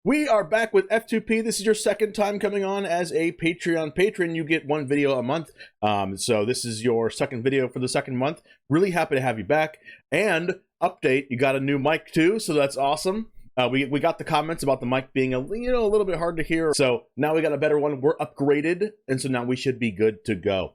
We are back with F2P. This is your second time coming on as a Patreon patron. You get one video a month. So this is your second video for the second month. Really happy to have you back. And update, you got a new mic too, so that's awesome. We got the comments about the mic being a little bit hard to hear. So now we got a better one. We're upgraded, and so now we should be good to go.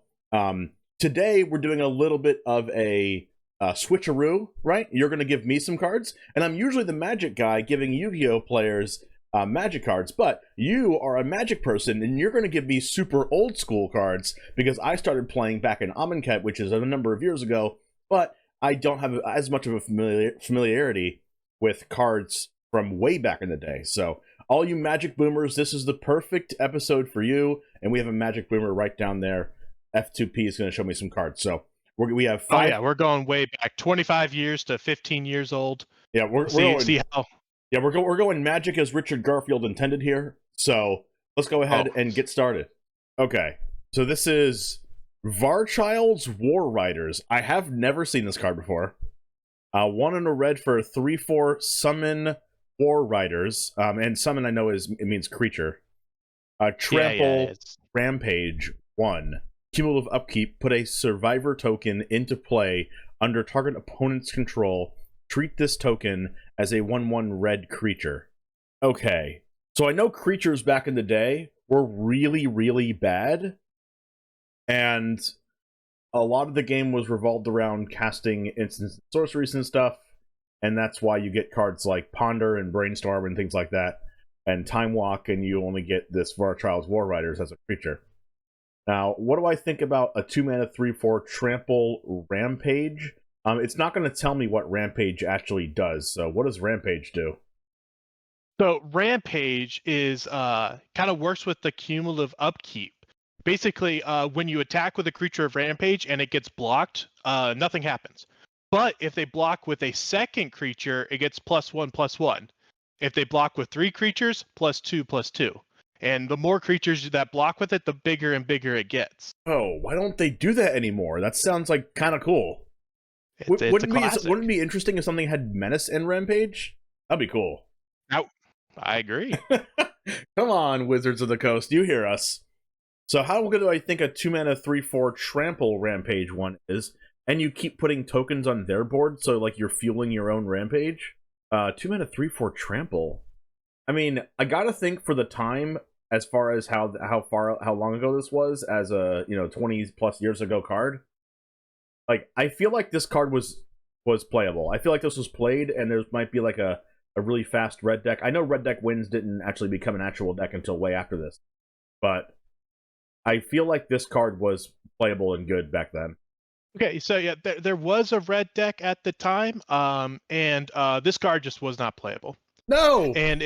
Today we're doing a little bit of a switcheroo, right? You're going to give me some cards, and I'm usually the Magic guy giving Yu-Gi-Oh players Magic cards, but you are a Magic person, and you're going to give me super old school cards because I started playing back in Amonkhet, which is a number of years ago, but I don't have as much of a familiarity with cards from way back in the day. So all you Magic boomers, this is the perfect episode for you, and we have a Magic boomer right down there. F2P is going to show me some cards. So we have 5. Oh yeah, we're going way back, 25 years to 15 years old. Yeah, we're going Magic as Richard Garfield intended here. So let's go ahead and get started. Okay, so this is Varchild's War Riders. I have never seen this card before. 1 and a red for 3/4 summon War Riders. And summon I know it means creature. Trample Rampage 1. Cumulative upkeep, put a survivor token into play under target opponent's control. Treat this token as a 1/1 red creature. Okay, so I know creatures back in the day were really, really bad, and a lot of the game was revolved around casting instants and sorceries and stuff, and that's why you get cards like Ponder and Brainstorm and things like that, and Time Walk, and you only get this Varchild's War Riders as a creature. Now, what do I think about a 2-mana 3/4 Trample Rampage? It's not going to tell me what Rampage actually does, so what does Rampage do? So Rampage is kind of works with the cumulative upkeep. Basically, when you attack with a creature of Rampage and it gets blocked, nothing happens. But if they block with a second creature, it gets +1/+1. If they block with 3 creatures, +2/+2. And the more creatures that block with it, the bigger and bigger it gets. Oh, why don't they do that anymore? That sounds like kind of cool. Wouldn't it be interesting if something had Menace and Rampage? That'd be cool. I agree. Come on, Wizards of the Coast, you hear us. So how good do I think a 2-mana 3/4 Trample Rampage one is? And you keep putting tokens on their board, so like you're fueling your own Rampage? 2-mana 3/4 Trample. I mean, I gotta think for the time, as far as how long ago this was, as a 20+ years ago card. Like, I feel like this card was playable. I feel like this was played, and there might be like a really fast red deck. I know red deck wins didn't actually become an actual deck until way after this, but I feel like this card was playable and good back then. Okay, so yeah, there was a red deck at the time, and this card just was not playable. No, and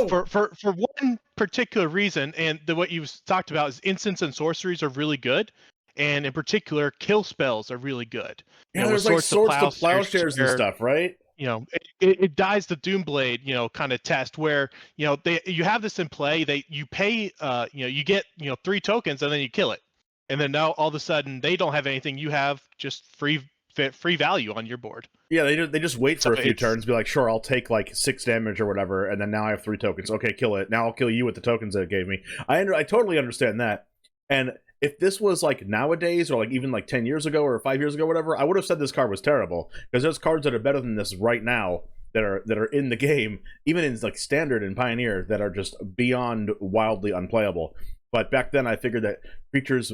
for one particular reason, and what you talked about is instants and sorceries are really good, and in particular, kill spells are really good. Yeah, there's like Swords to Plowshares and stuff, right? It dies the Doomblade, kind of test where you have this in play. You pay, you get 3 tokens and then you kill it, and then now all of a sudden they don't have anything. You have just free value on your board. Yeah, they just wait for a few turns, be like, sure, I'll take like 6 damage or whatever, and then now I have 3 tokens. Okay, kill it. Now I'll kill you with the tokens that it gave me. I totally understand that. And if this was like nowadays, or like even like 10 years ago or 5 years ago, whatever, I would have said this card was terrible, because there's cards that are better than this right now that are in the game, even in like Standard and Pioneer, that are just beyond wildly unplayable. But back then, I figured that creatures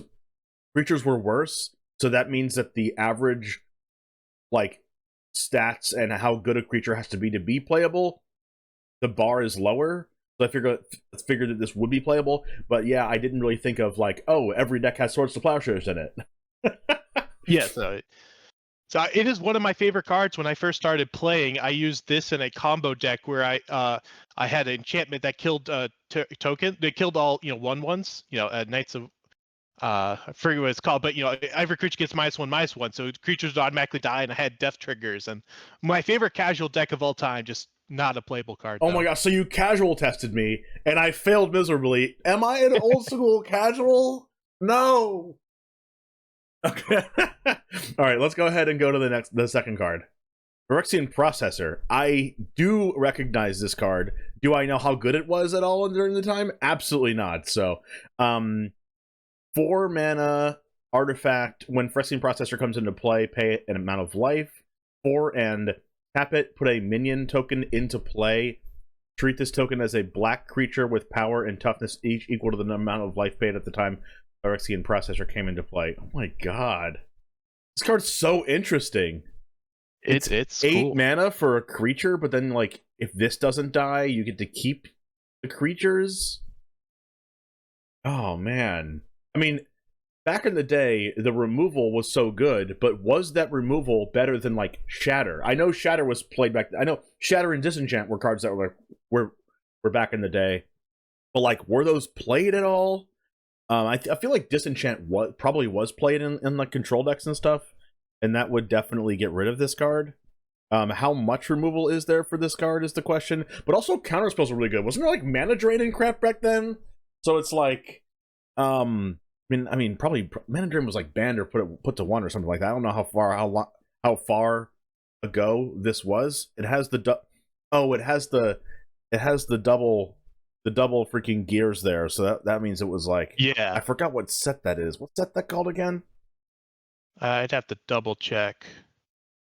were worse, so that means that the average like stats and how good a creature has to be playable, the bar is lower. So I figured that this would be playable. But yeah, I didn't really think of like, oh, every deck has Swords to Plowshares in it. Yeah, so it is one of my favorite cards. When I first started playing, I used this in a combo deck where I had an enchantment that killed token. They killed all 1/1s, Knights of I forget what it's called, but every creature gets -1/-1, so creatures automatically die, and I had death triggers. And my favorite casual deck of all time, just not a playable card. Oh my gosh, so you casual tested me and I failed miserably. Am I an old school casual? No. Okay. All right, let's go ahead and go to the second card. Phyrexian Processor. I do recognize this card. Do I know how good it was at all during the time? Absolutely not. So, 4 mana artifact. When Phyrexian Processor comes into play, pay an amount of life. 4 and tap it. Put a minion token into play. Treat this token as a black creature with power and toughness each equal to the amount of life paid at the time Phyrexian Processor came into play. Oh my god. This card's so interesting. It's 8 cool. mana for a creature, but then, like, if this doesn't die, you get to keep the creatures? Oh, man. I mean, back in the day, the removal was so good, but was that removal better than, like, Shatter? I know Shatter was played back... I know Shatter and Disenchant were cards that were back in the day, but, like, were those played at all? I feel like Disenchant probably was played in like, control decks and stuff, and that would definitely get rid of this card. How much removal is there for this card is the question. But also counterspells are really good. Wasn't there like mana drain and crap back then? So it's like, I mean, probably mana drain was like banned or put to 1 or something like that. I don't know how far ago this was. It has the double freaking gears there. So that means it was like, Yeah. I forgot what set that is. What's that called again? I'd have to double check.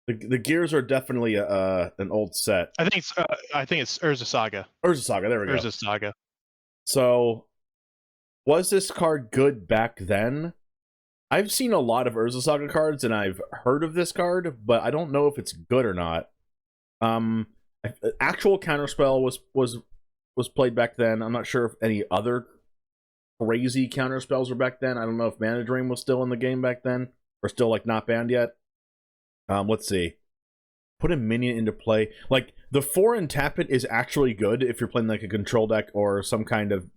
The gears are definitely an old set. I think it's Urza Saga. Urza Saga, there we go. Urza Saga. So, was this card good back then? I've seen a lot of Urza Saga cards, and I've heard of this card, but I don't know if it's good or not. Actual Counterspell was played back then. I'm not sure if any other crazy counterspells were back then. I don't know if Mana Drain was still in the game back then, or still like not banned yet. Let's see. Put a minion into play. Like, the 4 and tap it is actually good if you're playing like a control deck or some kind of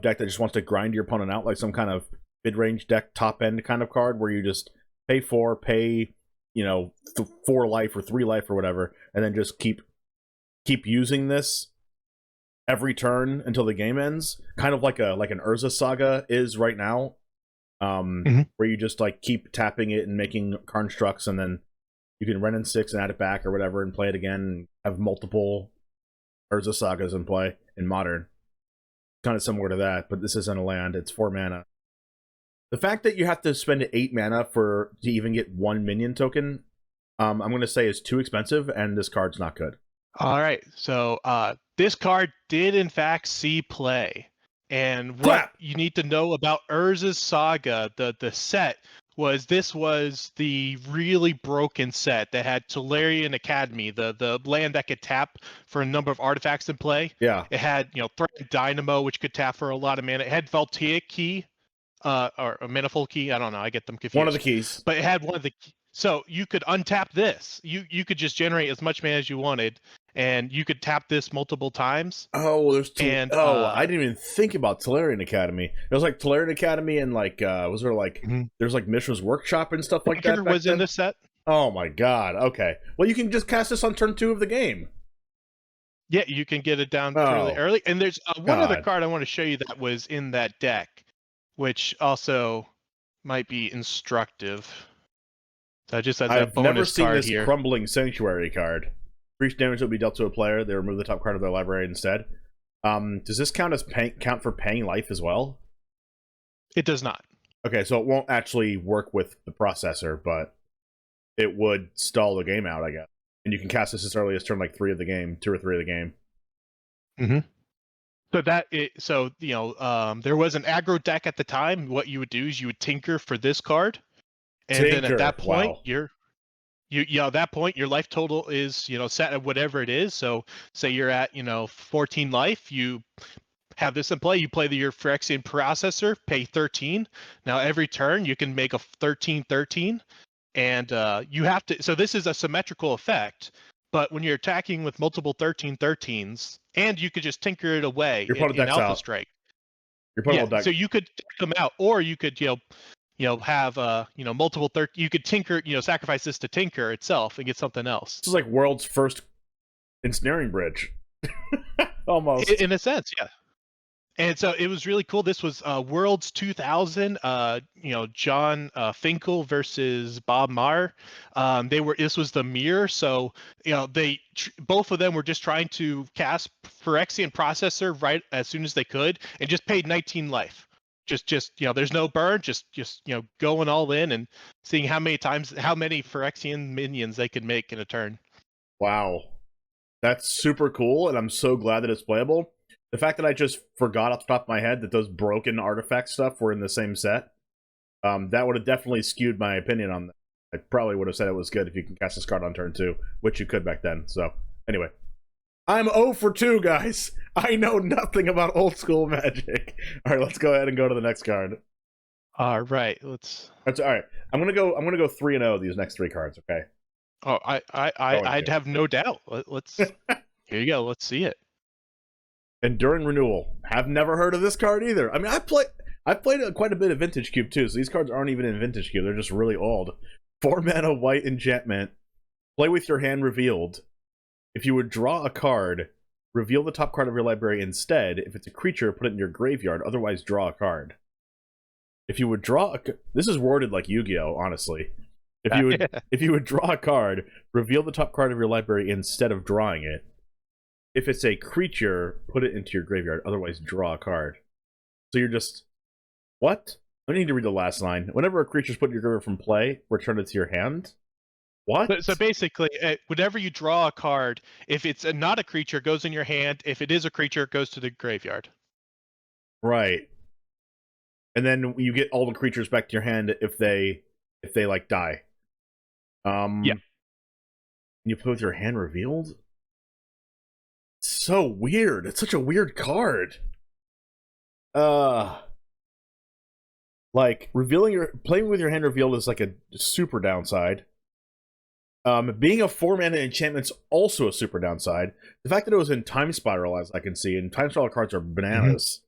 deck that just wants to grind your opponent out, like some kind of mid-range deck top end kind of card where you just pay 4, pay, 4 life or 3 life or whatever, and then just keep using this every turn until the game ends. Kind of like an Urza Saga is right now. Where you just like keep tapping it and making constructs, and then you can run in 6 and add it back or whatever and play it again and have multiple Urza Sagas in play in Modern. Kind of similar to that, but this isn't a land. It's 4 mana. The fact that you have to spend 8 mana to even get 1 minion token, I'm going to say is too expensive, and this card's not good. All right, so this card did in fact see play. And what you need to know about Urza's Saga, the set, was the really broken set that had Tolarian Academy, the land that could tap for a number of artifacts in play. Yeah. It had, Threatened Dynamo, which could tap for a lot of mana. It had Voltaic Key, or a Manifold Key. I don't know. I get them confused. One of the keys. But it had one of the... So you could untap this. You could just generate as much mana as you wanted, and you could tap this multiple times. Oh, I didn't even think about Tolarian Academy. It was like Tolarian Academy and like was there like there's like Mishra's Workshop and stuff like that. Was in this set. Oh my god. Okay. Well, you can just cast this on turn 2 of the game. Yeah, you can get it down really early. And there's one other card I want to show you that was in that deck, which also might be instructive. So I just had that I've bonus never seen card this here. Crumbling Sanctuary card. Increased damage will be dealt to a player. They remove the top card of their library instead. Does this count for paying life as well? It does not. Okay, so it won't actually work with the processor, but it would stall the game out, I guess. And you can cast this as early as turn like 3 of the game, 2 or 3 of the game. So there was an aggro deck at the time. What you would do is you would tinker for this card. And then at that point, at that point, your life total is, set at whatever it is. So say you're at, 14 life, you have this in play, you play your Phyrexian Processor, pay 13. Now every turn you can make a 13-13, and you have to, so this is a symmetrical effect, but when you're attacking with multiple 13-13s, and you could just tinker it away in Alpha Strike. So you could take them out, or you could, have multiple you could tinker, sacrifice this to tinker itself and get something else. This is like world's first ensnaring bridge. Almost. In a sense, yeah. And so it was really cool. This was Worlds 2000. John Finkel versus Bob Maher. This was the mirror. So both of them were just trying to cast Phyrexian Processor right as soon as they could, and just paid 19 life. Just there's no burn. Just going all in and seeing how many Phyrexian minions they could make in a turn. Wow, that's super cool, and I'm so glad that it's playable. The fact that I just forgot off the top of my head that those broken artifact stuff were in the same set, that would have definitely skewed my opinion on that. I probably would have said it was good if you can cast this card on turn 2, which you could back then. So, anyway. I'm 0 for 2, guys! I know nothing about old school Magic. Alright, let's go ahead and go to the next card. Alright, Alright, I'm gonna go 3-0 these next 3 cards, okay? Oh, I'd have no doubt. Let's here you go, let's see it. Enduring Renewal. Have never heard of this card either. I mean, I've played quite a bit of Vintage Cube too, so these cards aren't even in Vintage Cube. They're just really old. 4 mana white enchantment. Play with your hand revealed. If you would draw a card, reveal the top card of your library instead. If it's a creature, put it in your graveyard. Otherwise, draw a card. If you would draw a... This is worded like Yu-Gi-Oh, honestly. If you would draw a card, reveal the top card of your library instead of drawing it. If it's a creature, put it into your graveyard. Otherwise, draw a card. So you're just... What? I need to read the last line. Whenever a creature is put in your graveyard from play, return it to your hand. What? So basically, whenever you draw a card, if it's not a creature, it goes in your hand. If it is a creature, it goes to the graveyard. Right. And then you get all the creatures back to your hand if they like die. Yeah. You play with your hand revealed? It's so weird. It's such a weird card. Like playing with your hand revealed is like a super downside. Being a 4-mana enchantment's also a super downside. The fact that it was in Time Spiral, as I can see, and Time Spiral cards are bananas,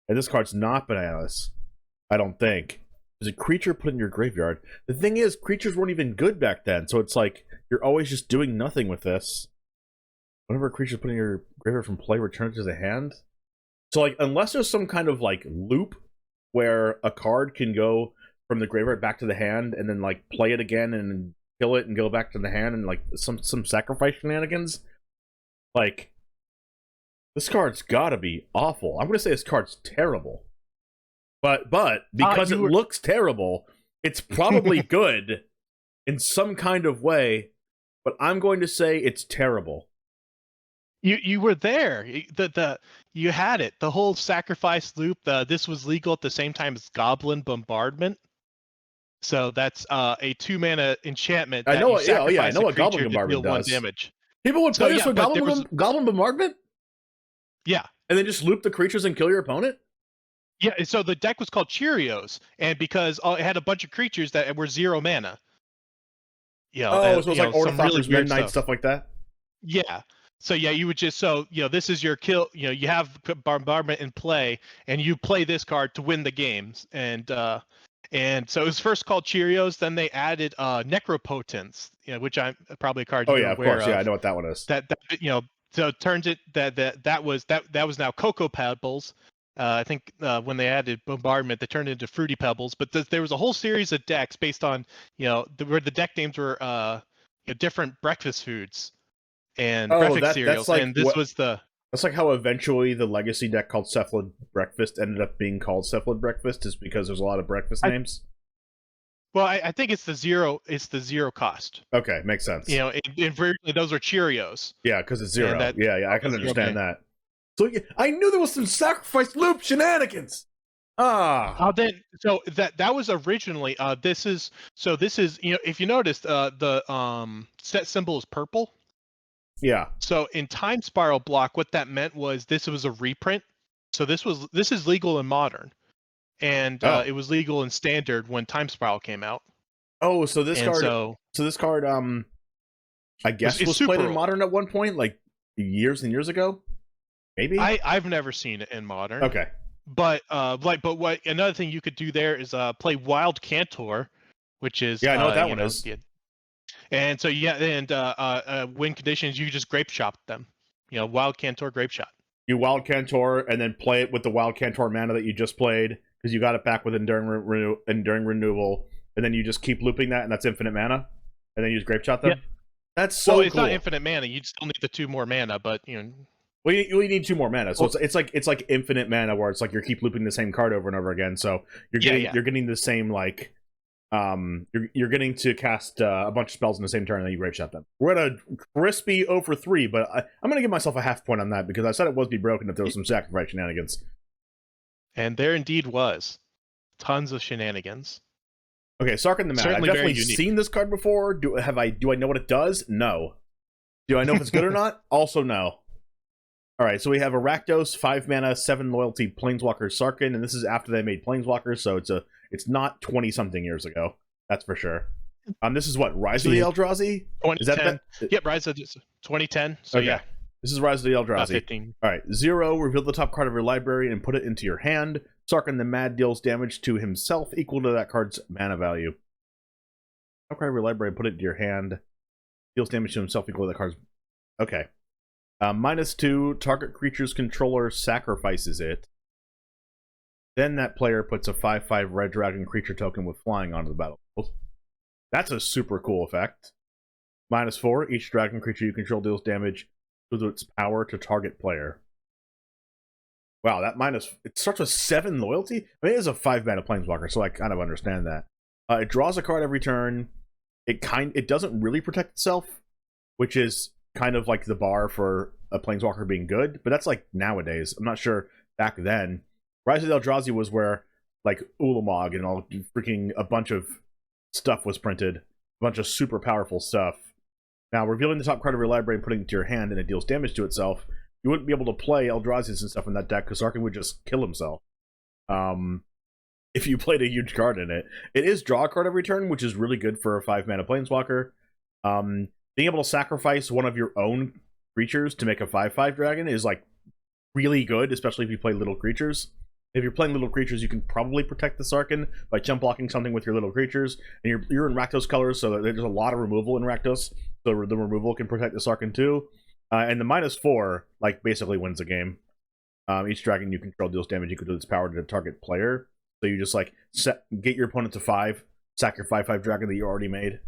and this card's not bananas, I don't think. There's a creature put in your graveyard. The thing is, creatures weren't even good back then, so it's like, you're always just doing nothing with this. Whenever a creature's put in your graveyard from play, return it to the hand? So, like, unless there's some kind of, like, loop where a card can go from the graveyard back to the hand, and then, like, play it again, and kill it and go back to the hand, and like some sacrifice shenanigans, like, this card's gotta be awful. I'm gonna say this card's terrible, but because it looks terrible, it's probably good in some kind of way, but I'm going to say it's terrible. You were there. You had it. The whole sacrifice loop. This was legal at the same time as Goblin Bombardment. So that's a 2-mana enchantment. I know. I know what Goblin Bombardment does. 1 damage. People would play this with Goblin Bombardment. Yeah, and then just loop the creatures and kill your opponent. Yeah. So the deck was called Cheerios, and because it had a bunch of creatures that were 0 mana. Yeah. So it was like Ornithopter's Midnight stuff like that. Yeah. So yeah, you would just this is your kill. You have Bombardment in play, and you play this card to win the games, and so it was first called Cheerios. Then they added Necropotence, which I'm probably a card. Oh yeah, of course. Yeah, I know what that one is. So it turns it that was now Cocoa Pebbles. I think when they added Bombardment, they turned it into Fruity Pebbles. But there was a whole series of decks based on where the deck names were different breakfast foods and breakfast cereals. Like and this was the. That's like how eventually the legacy deck called Cephalid Breakfast ended up being called Cephalid Breakfast, is because there's a lot of breakfast names. Well, I think it's the zero cost. Okay, makes sense. Invariably those are Cheerios. Yeah, because it's 0. Yeah, I can understand that. So I knew there was some sacrifice loop shenanigans. Then that was originally this is if you noticed the set symbol is purple. Yeah. So in Time Spiral block, what that meant was this was a reprint. So this is legal in Modern, and it was legal in Standard when Time Spiral came out. Oh, so this card, I guess was played in Modern at one point, like years and years ago. Maybe I've never seen it in Modern. Okay. But what another thing you could do there is play Wild Cantor, which is I know what that one is. And so win conditions, you just grape shot them. Wild Cantor grape shot. you Wild Cantor, and then play it with the Wild Cantor mana that you just played, because you got it back with Enduring Renewal, and then you just keep looping that, and that's infinite mana, and then you just Grape Shot them? Yeah. That's so Well, it's cool. not infinite mana. You still need the 2 more mana, but, you know... Well, you need 2 more mana, so it's like infinite mana, where it's like you keep looping the same card over and over again, so you're getting the same, like... you're getting to cast a bunch of spells in the same turn and then you Grape Shot them. We're at a crispy 0 for 3, but I'm going to give myself a half point on that because I said it was be broken if there was some sacrifice shenanigans. And there indeed was. Tons of shenanigans. Okay, Sarkhan the Mad. I've definitely seen this card before. Do I know what it does? No. Do I know if it's good or not? Also no. Alright, so we have a Rakdos, 5 mana, 7 loyalty Planeswalker Sarkhan, and this is after they made Planeswalkers, so it's not 20-something years ago. That's for sure. This is what, Rise of the Eldrazi? 2010. Is that yep, Rise of 2010. So okay. Yeah. This is Rise of the Eldrazi. Alright, 0, reveal the top card of your library and put it into your hand. Sarkhan the Mad deals damage to himself equal to that card's mana value. Top card of your library and put it into your hand. Deals damage to himself equal to that card's... Okay. -2, target creature's controller sacrifices it. Then that player puts a 5/5 red dragon creature token with flying onto the battlefield. That's a super cool effect. -4, each dragon creature you control deals damage with its power to target player. Wow, it starts with 7 loyalty? I mean, it is a 5 mana planeswalker, so I kind of understand that. It draws a card every turn. It doesn't really protect itself, which is kind of like the bar for a planeswalker being good, but that's like nowadays. I'm not sure back then. Rise of the Eldrazi was where like Ulamog and all freaking a bunch of stuff was printed, a bunch of super powerful stuff. Now, revealing the top card of your library and putting it into your hand and it deals damage to itself, you wouldn't be able to play Eldrazi's and stuff in that deck because Sarkhan would just kill himself. If you played a huge card in it. It is draw a card every turn, which is really good for a 5 mana planeswalker. Being able to sacrifice one of your own creatures to make a 5/5 dragon is like really good, especially if you play little creatures. If you're playing little creatures, you can probably protect the Sarkhan by jump blocking something with your little creatures. And you're in Rakdos colors, so there's a lot of removal in Rakdos, so the removal can protect the Sarkhan too. And the -4 like basically wins the game. Each dragon you control deals damage equal to its power to the target player. So you just like get your opponent to 5, sack your 5/5 dragon that you already made.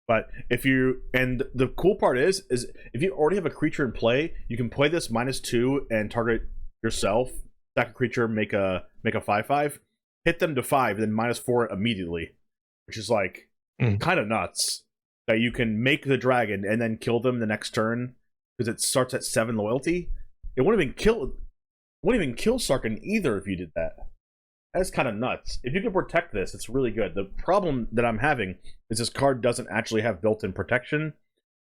But and the cool part is if you already have a creature in play, you can play this -2 and target yourself, sack a creature, make a 5/5, hit them to 5, then -4 immediately, which is like kind of nuts. That you can make the dragon and then kill them the next turn because it starts at 7 loyalty. It wouldn't even kill Sarkhan either if you did that. That's kind of nuts. If you can protect this, it's really good. The problem that I'm having is this card doesn't actually have built-in protection,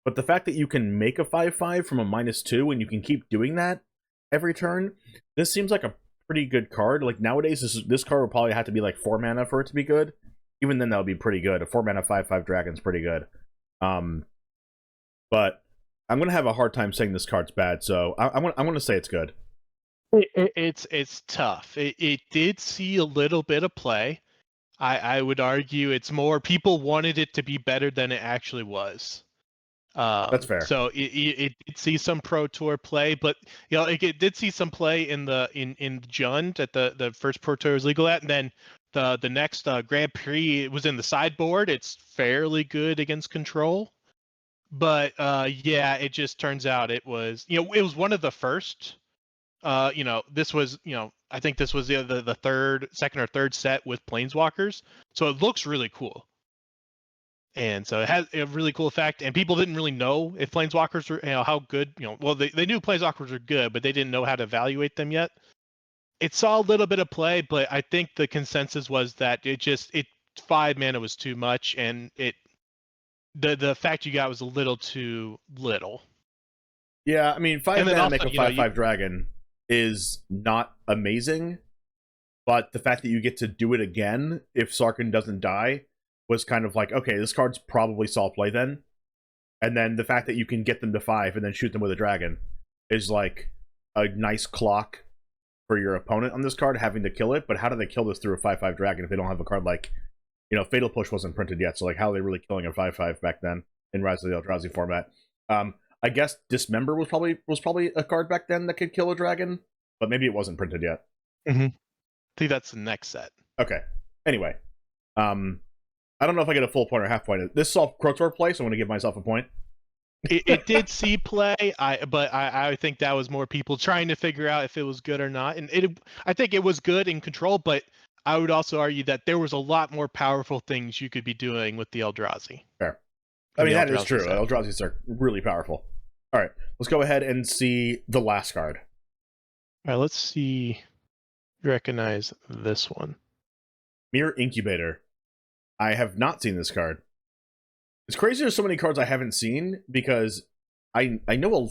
but the fact that you can make a 5/5 from a -2 and you can keep doing that every turn, this seems like a pretty good card. Like nowadays, this card would probably have to be like 4 mana for it to be good. Even then, that would be pretty good. A 4 mana 5/5 dragon's pretty good. But I'm gonna have a hard time saying this card's bad, so I'm gonna say it's good. It's tough. It did see a little bit of play. I would argue it's more people wanted it to be better than it actually was. That's fair. So it did see some Pro Tour play, but you know it did see some play in Jund at the first Pro Tour was legal at, and then the next Grand Prix it was in the sideboard. It's fairly good against control, but yeah, it just turns out it was it was one of the first. This was, I think this was the second or third set with Planeswalkers. So it looks really cool. And so it has a really cool effect. And people didn't really know if Planeswalkers were, how good, well, they knew Planeswalkers were good, but they didn't know how to evaluate them yet. It saw a little bit of play, but I think the consensus was that 5 mana was too much. And the fact you got was a little too little. Yeah, I mean, 5 mana make a 5/5 dragon is not amazing, but the fact that you get to do it again if Sarkhan doesn't die was kind of like, okay, this card's probably saw play then. And then the fact that you can get them to 5 and then shoot them with a dragon is like a nice clock for your opponent on this card having to kill it. But how do they kill this through a 5/5 dragon if they don't have a card like, Fatal Push wasn't printed yet, so like how are they really killing a 5/5 back then in Rise of the Eldrazi format? I guess Dismember was probably a card back then that could kill a dragon, but maybe it wasn't printed yet. I think that's the next set. Okay. Anyway, I don't know if I get a full point or half point. This saw KOTOR play, so I'm going to give myself a point. It did see play, but I think that was more people trying to figure out if it was good or not. And I think it was good in control, but I would also argue that there was a lot more powerful things you could be doing with the Eldrazi. Fair. I mean, that is true. Eldrazi's are really powerful. All right, let's go ahead and see the last card. All right, let's see. Recognize this one. Mirror Incubator. I have not seen this card. It's crazy there's so many cards I haven't seen because I know a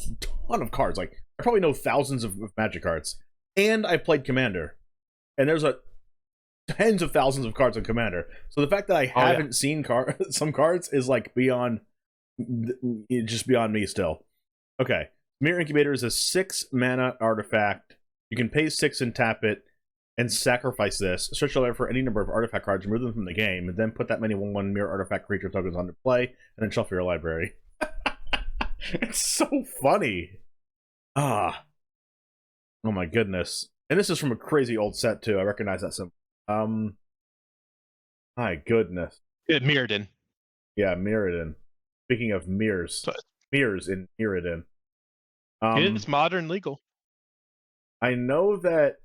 ton of cards. Like, I probably know thousands of Magic cards. And I played Commander. And there's tens of thousands of cards on Commander. So the fact that I haven't seen some cards is like just beyond me still. Okay. Mirror Incubator is a 6 mana artifact. You can pay 6 and tap it and sacrifice this. Search your library for any number of artifact cards, remove them from the game, and then put that many 1/1 mirror artifact creature tokens onto play, and then shuffle your library. It's so funny. Oh my goodness. And this is from a crazy old set too. I recognize that symbol. My goodness. Mirrodin. Yeah, Mirrodin. Speaking of mirrors. Mirrors in Mirrodin. It is modern legal. I know that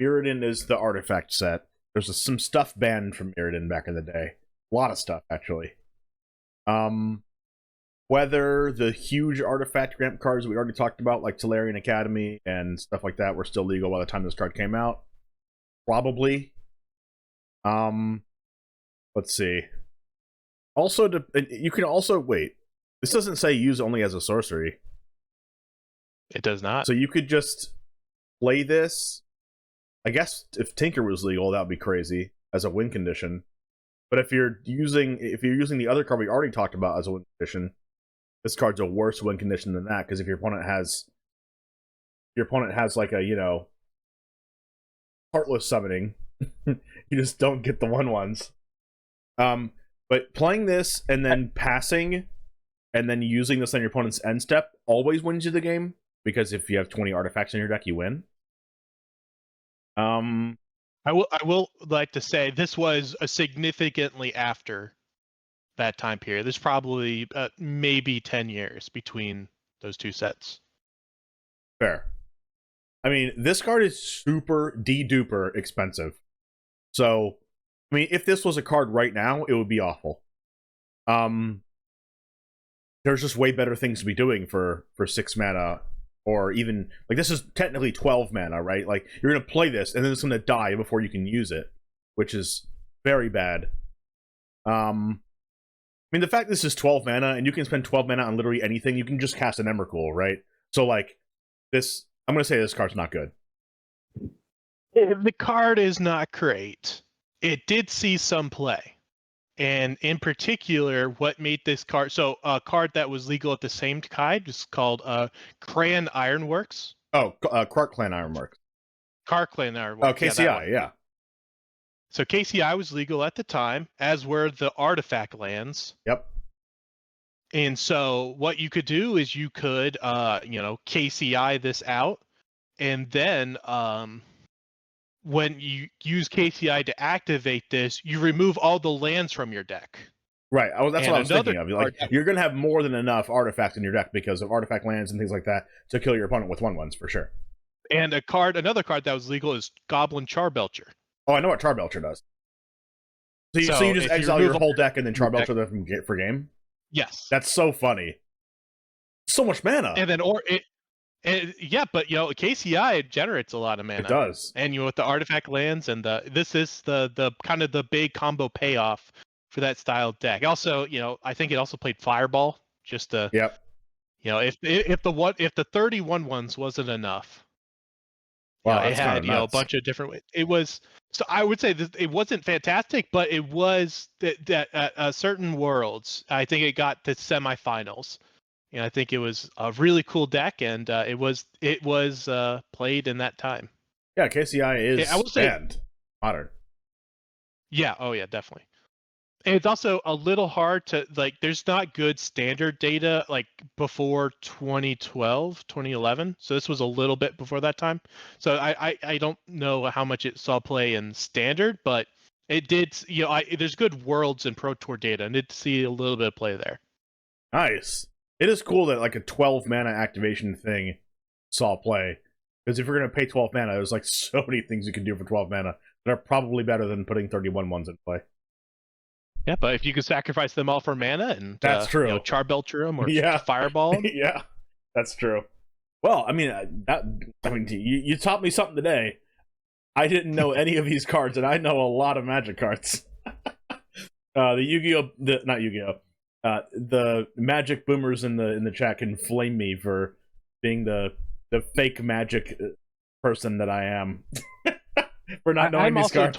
Mirrodin is the artifact set. There's some stuff banned from Mirrodin back in the day. A lot of stuff, actually. Whether the huge artifact ramp cards we already talked about, like Tolarian Academy and stuff like that, were still legal by the time this card came out. Probably. Let's see. Also, you can also... Wait. This doesn't say use only as a sorcery. It does not. So you could just play this. I guess if Tinker was legal, that would be crazy as a win condition. But if you're using the other card we already talked about as a win condition, this card's a worse win condition than that, because if your opponent has like a, Heartless Summoning, you just don't get the 1/1s. But playing this and then passing and then using this on your opponent's end step always wins you the game, because if you have 20 artifacts in your deck, you win. I will like to say this was significantly after that time period. There's probably maybe 10 years between those two sets. Fair. I mean, this card is super de-duper expensive. So, I mean, if this was a card right now, it would be awful. There's just way better things to be doing for 6 mana, or even, like, this is technically 12 mana, right? Like, you're going to play this, and then it's going to die before you can use it, which is very bad. I mean, the fact this is 12 mana, and you can spend 12 mana on literally anything, you can just cast an Emrakul, right? So, like, this... I'm going to say this card's not good. The card is not great. It did see some play. And in particular, what made this card... So, a card that was legal at the same time is called Cran Ironworks. Oh, Clark Clan Ironworks. Clark Clan Ironworks. Oh, KCI, yeah. So, KCI was legal at the time, as were the artifact lands. Yep. And so what you could do is you could, KCI this out, and then when you use KCI to activate this, you remove all the lands from your deck. Right. That's what I was thinking of. Like, you're going to have more than enough artifacts in your deck because of artifact lands and things like that to kill your opponent with 1/1s for sure. And another card that was legal is Goblin Charbelcher. Oh, I know what Charbelcher does. So you just exile your whole deck and then Charbelcher them for game? Yes. That's so funny. So much mana. And then but KCI generates a lot of mana. It does. And with the artifact lands and this is the kind of the big combo payoff for that style deck. Also, I think it also played Fireball just to Yep. If the 31/1s wasn't enough. Wow, it had a bunch of different ways. It was, so I would say that it wasn't fantastic, but it was that at certain worlds, I think it got to semifinals. And I think it was a really cool deck, and it was played in that time. Yeah, KCI is I will say banned. Modern. Yeah. Oh yeah, definitely. And it's also a little hard to like. There's not good standard data like before 2012, 2011. So this was a little bit before that time. So I don't know how much it saw play in standard, but it did. You know, there's good worlds and Pro Tour data, and it did see a little bit of play there. Nice. It is cool that like a 12 mana activation thing saw play. Because if you're going to pay 12 mana, there's like so many things you can do for 12 mana that are probably better than putting 31 ones in play. Yeah, but if you could sacrifice them all for mana and that's true. You know, Charbelcher them or yeah. Fireball them. Yeah, that's true. Well, I mean, you taught me something today. I didn't know any of these cards, and I know a lot of Magic cards. The Yu-Gi-Oh, not Yu-Gi-Oh, the Magic boomers in the chat can flame me for being the fake Magic person that I am. For not knowing these cards.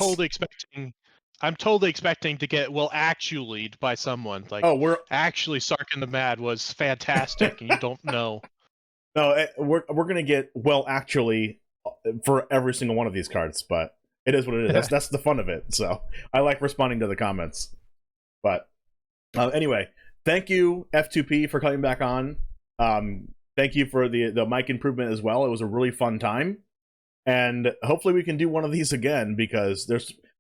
I'm totally expecting to get actually by someone like. Oh, we're actually Sarkin the Mad was fantastic, and you don't know. No, we're gonna get actually for every single one of these cards, but it is what it is. That's the fun of it. So I like responding to the comments. But anyway, thank you F2P for coming back on. Thank you for the mic improvement as well. It was a really fun time, and hopefully we can do one of these again, because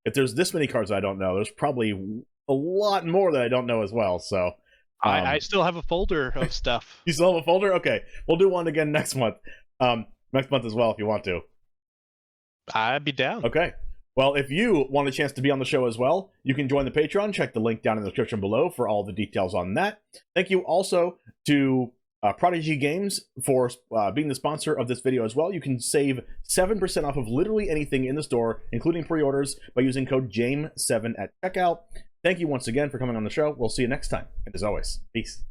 if there's this many cards I don't know, there's probably a lot more that I don't know as well. So I still have a folder of stuff. You still have a folder? Okay, we'll do one again next month. Next month as well if you want to. I'd be down. Okay. Well, if you want a chance to be on the show as well, you can join the Patreon. Check the link down in the description below for all the details on that. Thank you also to Prodigy Games for being the sponsor of this video as well. You can save 7% off of literally anything in the store, including pre-orders, by using code JAME7 at checkout. Thank you once again for coming on the show. We'll see you next time. And as always, peace.